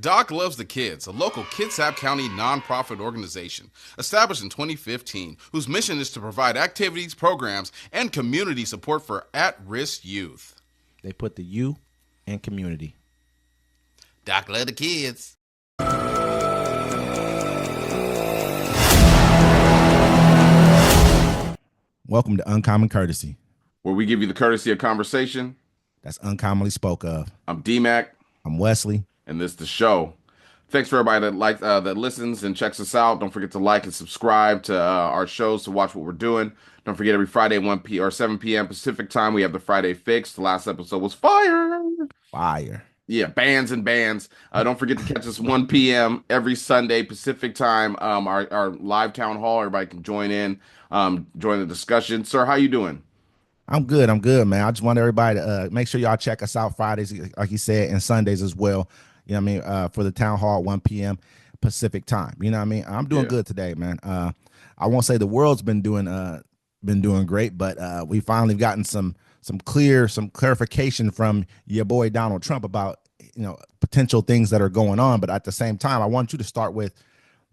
Doc Loves the Kids, a local Kitsap County nonprofit organization established in 2015 whose mission is to provide activities, programs, and community support for at-risk youth. They put the you in community. Doc Loves the Kids. Welcome to Uncommon Courtesy, where we give you the courtesy of conversation that's uncommonly spoke of. I'm D-Mac. I'm Wesley. And this is the show. Thanks for everybody that listens and checks us out. Don't forget to like and subscribe to our shows to watch what we're doing. Don't forget every Friday 7 p.m. Pacific time we have the Friday Fix. The last episode was fire. Yeah, bands and bands. Don't forget to catch us 1 p.m. every Sunday Pacific time. Our live town hall. Everybody can join in, join the discussion. Sir, how you doing? I'm good, man. I just want everybody to make sure y'all check us out Fridays, like you said, and Sundays as well. You know what I mean? For the town hall at 1 p.m. Pacific time. You know what I mean? I'm doing good today, man. I won't say the world's been doing great, but we finally gotten some clarification from your boy Donald Trump about potential things that are going on. But at the same time, I want you to start with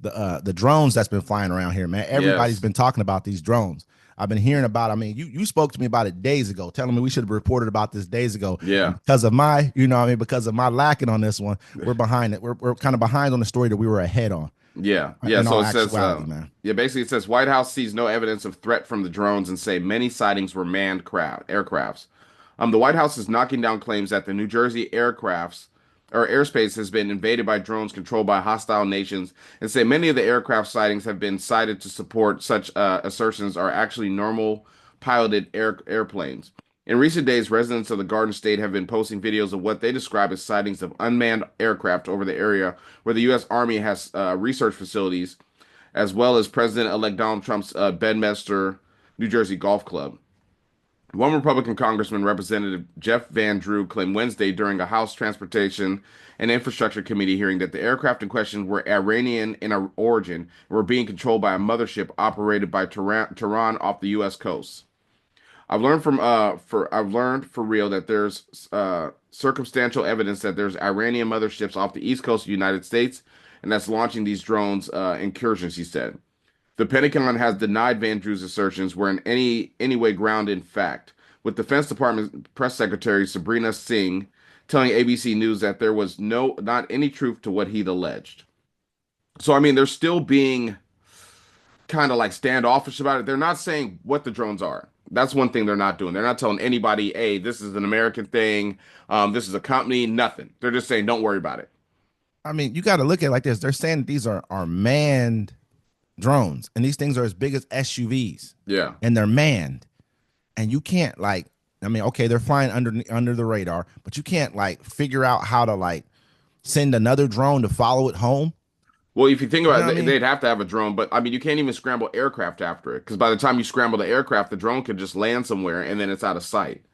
the drones that's been flying around here, man. Everybody's been talking about these drones. I've been hearing about. I mean, you spoke to me about it days ago, telling me we should have reported about this days ago. Yeah. And because of my, because of my lacking on this one, we're behind it. We're kind of behind on the story that we were ahead on. Yeah. So it says, basically it says White House sees no evidence of threat from the drones and say many sightings were manned aircrafts. The White House is knocking down claims that the New Jersey airspace has been invaded by drones controlled by hostile nations, and say many of the aircraft sightings have been cited to support such assertions are actually normal piloted airplanes. In recent days, residents of the Garden State have been posting videos of what they describe as sightings of unmanned aircraft over the area where the U.S. Army has research facilities, as well as President-elect Donald Trump's Bedminster, New Jersey Golf Club. One Republican Congressman, Representative Jeff Van Drew, claimed Wednesday during a House Transportation and Infrastructure Committee hearing that the aircraft in question were Iranian in origin and were being controlled by a mothership operated by Tehran off the U.S. coast. I've learned for real that there's circumstantial evidence that there's Iranian motherships off the east coast of the United States, and that's launching these drones incursions, he said. The Pentagon has denied Van Drew's assertions were in any way grounded in fact, with Defense Department Press Secretary Sabrina Singh telling ABC News that there was not any truth to what he'd alleged. So, I mean, they're still being kind of like standoffish about it. They're not saying what the drones are. That's one thing they're not doing. They're not telling anybody, hey, this is an American thing. This is a company, nothing. They're just saying, don't worry about it. I mean, you got to look at it like this. They're saying these are manned drones, and these things are as big as SUVs. Yeah. And they're manned. And you can't okay, they're flying under the radar, but you can't figure out how to send another drone to follow it home. Well, if you think about it, they'd have to have a drone, but I mean, you can't even scramble aircraft after it, because by the time you scramble the aircraft, the drone could just land somewhere and then it's out of sight.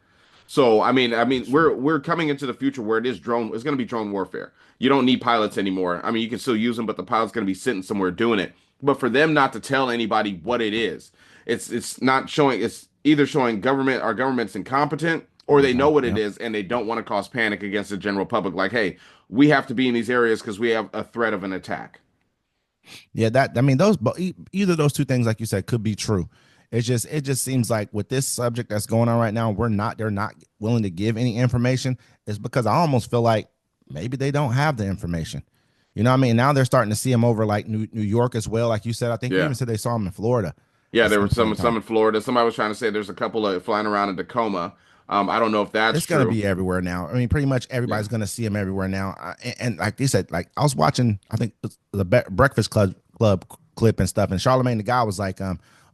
So, I mean, we're coming into the future where it's going to be drone warfare. You don't need pilots anymore. I mean, you can still use them, but the pilot's going to be sitting somewhere doing it. But for them not to tell anybody what it is, it's not showing. It's either showing our government's incompetent, or they know what it is and they don't want to cause panic against the general public. Like, hey, we have to be in these areas because we have a threat of an attack. Yeah, either of those two things, like you said, could be true. It just seems like with this subject that's going on right now, they're not willing to give any information. It's because I almost feel like maybe they don't have the information. You know what I mean? Now they're starting to see them over New York as well. Like you said, I think you even said they saw them in Florida. Yeah, there were some in Florida. Somebody was trying to say there's a couple of flying around in Tacoma. I don't know if that's It's going to be everywhere now. I mean, pretty much everybody's going to see them everywhere now. And like they said, I was watching, I think the Breakfast Club clip and stuff. And Charlemagne the guy was like,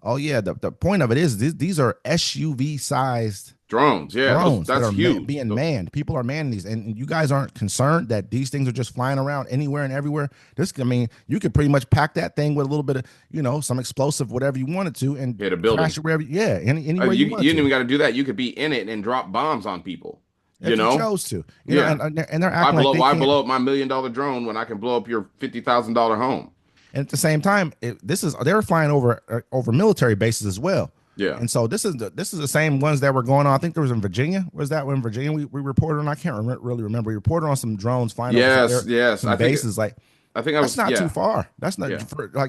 oh yeah, the point of it is these are SUV sized drones. Yeah, drones that's huge. Being manned. People are manning these, and you guys aren't concerned that these things are just flying around anywhere and everywhere. You could pretty much pack that thing with a little bit of, some explosive, whatever you wanted to, and hit a building. Crash it wherever. Yeah, anywhere you didn't even got to do that. You could be in it and drop bombs on people. If you chose to. And they're acting why blow up my $1 million drone when I can blow up your $50,000 home? And at the same time, they're flying over military bases as well. Yeah. And so this is the same ones that were going on. I think there was in Virginia. Was that when Virginia we reported on? I can't really remember. We reported on some drones flying over Yes, yes. some bases. Like I think I that's was, not too yeah. far. That's not Yeah.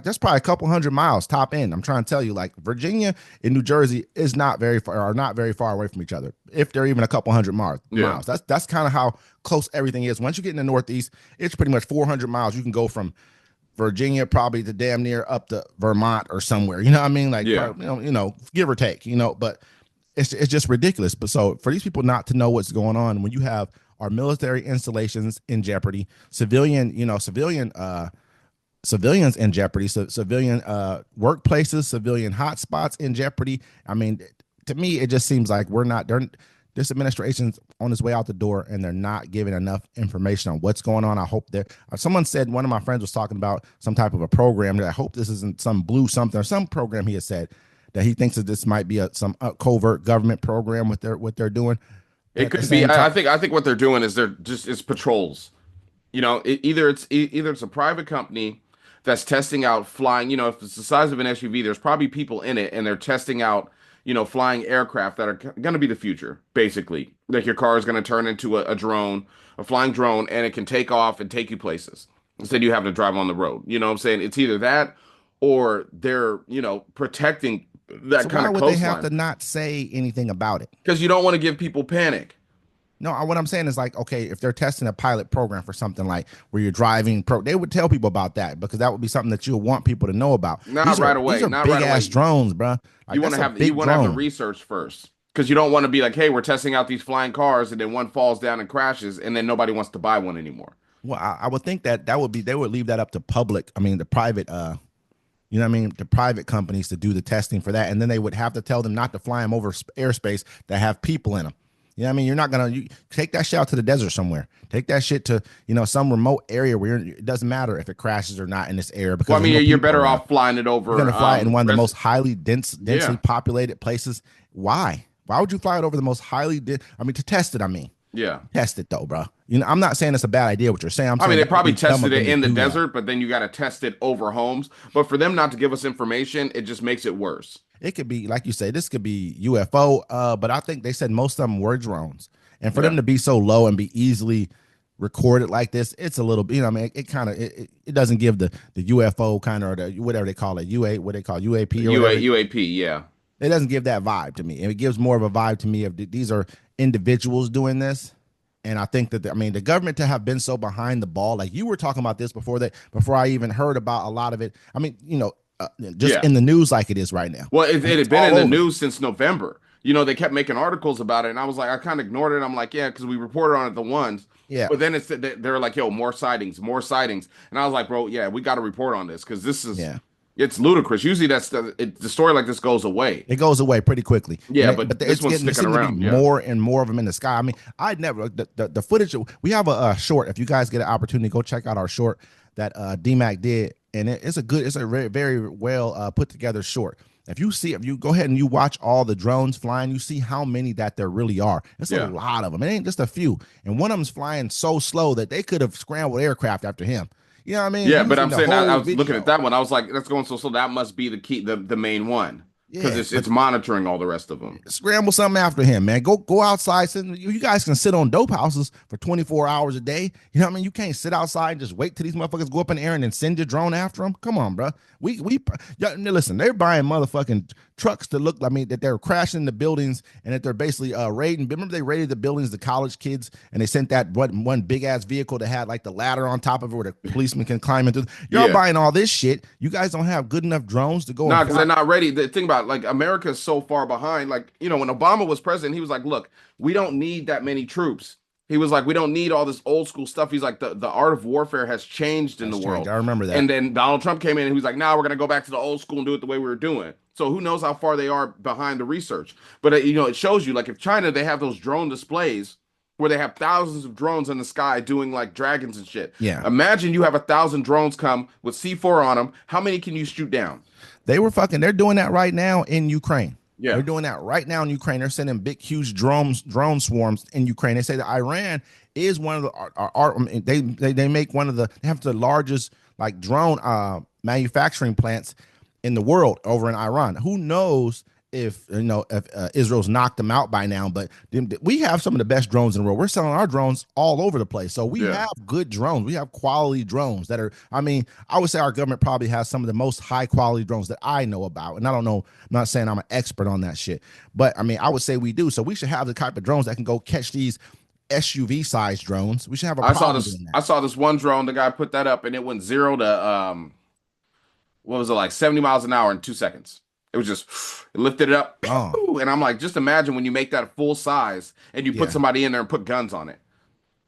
that's probably a couple hundred miles top end. I'm trying to tell you, like Virginia and New Jersey is not very far, are not very far away from each other. If they're even a couple hundred miles, Yeah. That's kind of how close everything is. Once you get in the Northeast, it's pretty much 400 miles. You can go from Virginia probably to damn near up to Vermont or somewhere. You know what I mean? Like, Yeah. give or take. But it's just ridiculous. But so for these people not to know what's going on when you have our military installations in jeopardy, civilians in jeopardy, so civilian workplaces, civilian hotspots in jeopardy. I mean, to me, it just seems like this administration's on its way out the door, and they're not giving enough information on what's going on. I hope that someone said, one of my friends was talking about some type of a program that I hope this isn't some blue something or some program. He has said that he thinks that this might be some covert government program what they're doing. It could be. I think what they're doing is it's patrols. Either it's a private company that's testing out flying. If it's the size of an SUV, there's probably people in it, and they're testing out, flying aircraft that are going to be the future. Basically, like your car is going to turn into a drone, a flying drone, and it can take off and take you places instead of you having to drive on the road. You know what I'm saying? It's either that or they're protecting that So kind why of would they have coastline to not say anything about it? because you don't want to give people panic. No, what I'm saying is like, okay, if they're testing a pilot program for something like where you're driving, they would tell people about that because that would be something that you'll want people to know about. Not right away. These are Not big right ass away. drones, bro. Like, You want that's to a have big the drone. research first because you don't want to be like, hey, we're testing out these flying cars, and then one falls down and crashes, and then nobody wants to buy one anymore. Well, I would think that would be they would leave that up to public. I mean, the private, you know what I mean, the private companies to do the testing for that, and then they would have to tell them not to fly them over airspace that have people in them. You know what I mean? You're not you take that shit out to the desert somewhere. Take that shit to some remote area where it doesn't matter if it crashes or not in this area because Well, I mean, you're better around. off flying it over. You're going to fly it in one of the most highly densely Yeah. populated places. Why? Why would you fly it over the most highly to test it? I mean, Yeah. test it though, bro. I'm not saying it's a bad idea what you're saying. I mean, they probably dumb tested of it them in to the do that. desert, but then you got to test it over homes. But for them not to give us information, it just makes it worse. It could be, like you say, this could be UFO, but I think they said most of them were drones. And for them to be so low and be easily recorded like this, it's a little, I mean, it kind of, it doesn't give the UFO kind of, or the whatever they call it, what they call UAP or UAP, yeah. It doesn't give that vibe to me. And it gives more of a vibe to me of these are individuals doing this. And I think that, I mean, the government to have been so behind the ball, like you were talking about this before I even heard about a lot of it. I mean, just in the news like it is right now. Well, it had been in the news since November. They kept making articles about it, and I was like, I kind of ignored it. I'm like, yeah, because we reported on it the ones. Yeah. But then they're like, yo, more sightings. And I was like, bro, yeah, we got to report on this because this is, it's ludicrous. Usually the story like this goes away. It goes away pretty quickly. Yeah, but it's getting around. More and more of them in the sky. I mean, I'd never, the footage, we have a short. If you guys get an opportunity, go check out our short that DMAC did. And it's a very, very well put together short. If you go ahead and you watch all the drones flying, you see how many that there really are. It's a lot of them. It ain't just a few. And one of them's flying so slow that they could have scrambled aircraft after him. You know what I mean? Yeah, but I'm saying I was looking at that one. I was like, that's going so slow. That must be the key, the main one. Because it's monitoring all the rest of them. Scramble something after him, man. Go outside. You guys can sit on dope houses for 24 hours a day. You know what I mean? You can't sit outside and just wait till these motherfuckers go up in the air and then send your drone after them. Come on, bro. Listen, they're buying motherfucking trucks to look, I mean, that they're crashing the buildings and that they're basically raiding. Remember they raided the buildings, the college kids, and they sent that one big ass vehicle that had like the ladder on top of it where the policeman can climb into. Y'all buying all this shit. You guys don't have good enough drones to go. No, because they're not ready. The thing about like America is so far behind. Like, when Obama was president, he was like, look, we don't need that many troops. He was like, we don't need all this old school stuff. He's like, the art of warfare has changed in the world. I remember that. And then Donald Trump came in and he was like, nah, we're going to go back to the old school and do it the way we were doing. So who knows how far they are behind the research. But, it shows you, like, if China, they have those drone displays where they have thousands of drones in the sky doing, like, dragons and shit. Yeah. Imagine you have 1,000 drones come with C4 on them. How many can you shoot down? They're doing that right now in Ukraine. Yeah. They're doing that right now in Ukraine. They're sending big, huge drone swarms in Ukraine. They say that Iran is one of the they have the largest like drone manufacturing plants in the world over in Iran. Who knows if Israel's knocked them out by now, but we have some of the best drones in the world. We're selling our drones all over the place, so we have good drones. We have quality drones that are. I mean, I would say our government probably has some of the most high quality drones that I know about, and I don't know. I'm not saying I'm an expert on that shit, but I mean, I would say we do. So we should have the type of drones that can go catch these SUV sized drones. We should have a problem doing that. I saw this one drone. The guy put that up, and it went 0 to what was it, like 70 miles an hour in 2 seconds. It was just, it lifted it up. And I'm like, just imagine when you make that full size and you put somebody in there and put guns on it.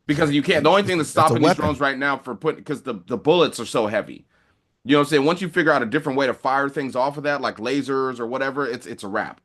Because you can't, the only thing that's stopping these drones right now because the bullets are so heavy. You know what I'm saying? Once you figure out a different way to fire things off of that, like lasers or whatever, it's a wrap.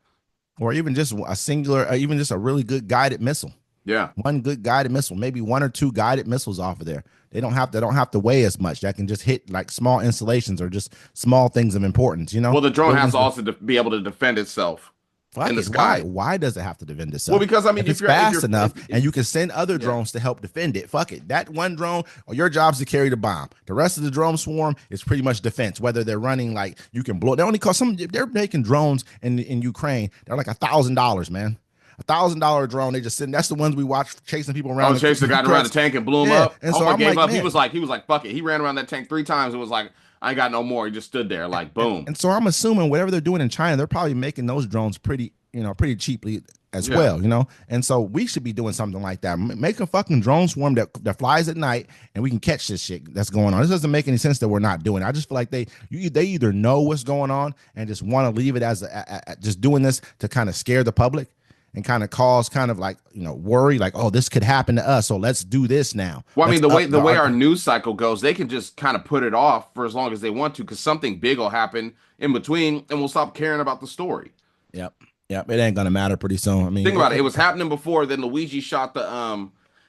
Or even just a singular, even just a really good guided missile. Yeah. One good guided missile, maybe 1 or 2 guided missiles off of there. They don't have to weigh as much. That can just hit like small installations or just small things of importance, you know? Well, the drone has to also be able to defend itself in the sky. Why does it have to defend itself? Well, because I mean, if it's fast enough and you can send other drones to help defend it, fuck it. That one drone, or your job's to carry the bomb. The rest of the drone swarm is pretty much defense. Whether they're running like you can blow. They only cost they're making drones in Ukraine. They're like $1,000, man. $1,000 drone. They just sitting. That's the ones we watch chasing people around. Oh, chasing the guy around the tank and blew him up. And so I gave up. He was like, fuck it. He ran around that tank 3 times. It was like, I ain't got no more. He just stood there like, boom. And so I'm assuming whatever they're doing in China, they're probably making those drones pretty cheaply as well, And so we should be doing something like that. Make a fucking drone swarm that flies at night, and we can catch this shit that's going on. This doesn't make any sense that we're not doing it. I just feel like they either know what's going on and just want to leave it as just doing this to kind of scare the public and kind of cause kind of like, worry, like, oh, this could happen to us, so let's do this now. Well, I mean, the way our news cycle goes, they can just kind of put it off for as long as they want to, because something big will happen in between, and we'll stop caring about the story. Yep, it ain't gonna matter pretty soon. I mean, think about it. It was happening before. Then Luigi shot the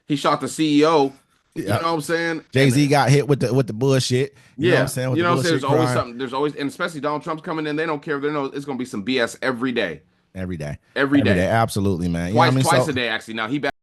CEO. You know what I'm saying? Jay-Z got hit with the bullshit. You know what I'm saying? There's always something. There's always, and especially Donald Trump's coming in. They don't care. They know it's gonna be some BS every day. Every day. Absolutely, man. Twice a day, actually. Now he back.